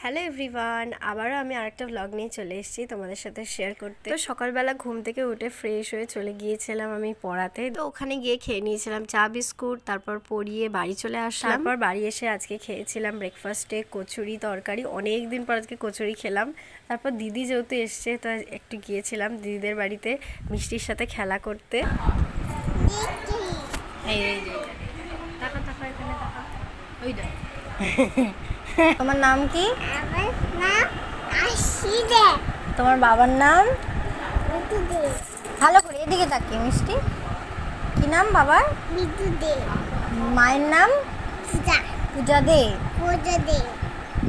Hello everyone, আবারও আমি আরেকটা ব্লগ নিয়ে চলে এসেছি তোমাদের সাথে শেয়ার করতে। তো সকালবেলা ঘুম থেকে উঠে ফ্রেশ হয়ে চলে গিয়েছিলাম আমি পড়াতে। তো ওখানে গিয়ে খেয়ে নিয়েছিলাম চা বিস্কুট, তারপর পড়িয়ে বাড়ি চলে আসলাম। তারপর বাড়ি এসে আজকে খেয়েছিলাম ব্রেকফাস্টে কচুরি তরকারি। অনেক দিন পর আজকে কচুরি খেলাম। তারপর দিদি যেহেতু এসছে তো একটু গিয়েছিলাম দিদিদের বাড়িতে মিষ্টির সাথে খেলা করতে। তোমার নাম কি? আমার নাম আশিদে। তোমার বাবার নাম? বিদুদে। ভালো করে এদিকে তাকিয়ে মিষ্টি। কি নাম বাবার? বিদুদে। মায়ের নাম? পূজা। পূজা দে। পূজা দে।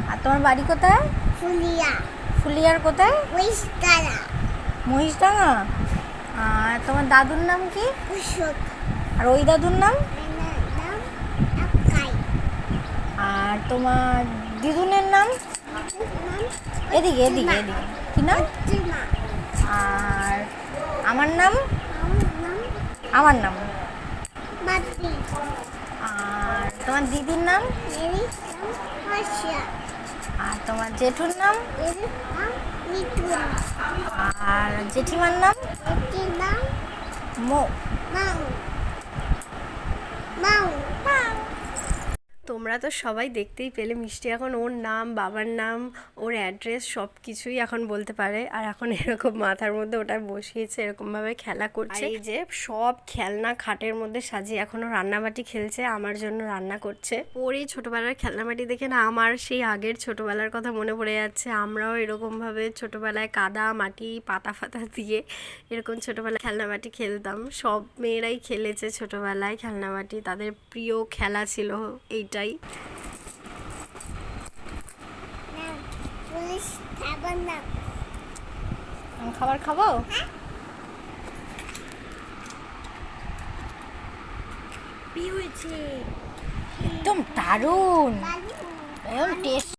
আর তোমার বাড়ি কোথায়? ফুলিয়া। ফুলিয়ার কোথায়? ওইস্তারা। মহিষডাঙ্গা। আর তোমার দাদুর নাম কি? অশোক। আর ওই দাদুর নাম? আমার নাম আকাই। আর তোমার দিদুনের নাম? নাম এদিকে এদিকে এদিকে কি নাম? অতিমা। আর আমার নাম? আমার নাম আমার নাম। বাপি। আর তোমার দিদির নাম? মেরি নাম হাসিয়া। আর তোমার জেঠুর নাম? এর নাম মিঠুন। আর জেঠিমার নাম? এটির নাম মো। মাউ। মাউ। তোমরা তো সবাই দেখতেই পেলে মিষ্টি এখন ওর নাম, বাবার নাম, ওর অ্যাড্রেস সব কিছুই এখন বলতে পারে। আর এখন এরকম মাথার মধ্যে ওটা বসিয়েছে, এরকমভাবে খেলা করছে। এই যে সব খেলনা খাটের মধ্যে সাজিয়ে এখনও রান্নাবাটি খেলছে, আমার জন্য রান্না করছে। ওর এই ছোটোবেলার খেলনাবাটি দেখে না আমার সেই আগের ছোটোবেলার কথা মনে পড়ে যাচ্ছে। আমরাও এরকমভাবে ছোটোবেলায় কাদা মাটি পাতা ফাতা দিয়ে এরকম ছোটোবেলায় খেলনাবাটি খেলতাম। সব মেয়েরাই খেলেছে ছোটোবেলায় খেলনাবাটি, তাদের প্রিয় খেলা ছিল এইটা। পুলিশ খাবার নাম। আমি খাবার খাবো? কি হয়েছে? একদম দারুণ, একদম টেস্ট।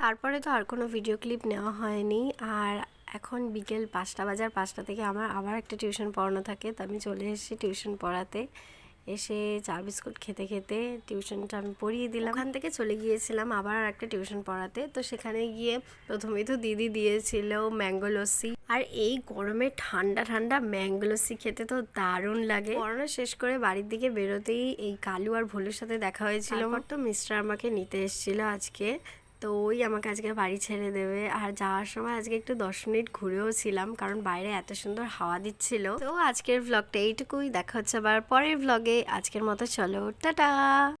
তারপরে তো আর কোনো ভিডিও ক্লিপ নেওয়া হয়নি। আর এখন বিকেল 5টা বাজার, 5টা থেকে আমার আবার একটা টিউশন পড়ানো থাকে। তো আমি চলে এসেছি টিউশন পড়াতে। এসে চা বিস্কুট খেতে খেতে টিউশনটা আমি পড়িয়ে দিলাম। ওখান থেকে চলে গিয়েছিলাম আবার আর একটা টিউশন পড়াতে। তো সেখানে গিয়ে প্রথমেই তো দিদি দিয়েছিল ম্যাঙ্গো লস্যি। আর এই গরমে ঠান্ডা ঠান্ডা ম্যাঙ্গো লস্যি খেতে তো দারুণ লাগে। পড়ানো শেষ করে বাড়ির দিকে বেরোতেই এই কালু আর ভোলুর সাথে দেখা হয়েছিল। আমার তো মিস্টার আমাকে নিতে এসেছিল আজকে। তো ওই আমাকে আজকে বাড়ি ছেড়ে দেবে। আর যাওয়ার সময় আজকে একটু 10 মিনিট ঘুরেও ছিলাম, কারণ বাইরে এত সুন্দর হাওয়া দিচ্ছিল। তো আজকের ভ্লগটা এইটুকুই, দেখা হচ্ছে আবার পরের ভ্লগে। আজকের মতো চলো, টাটা।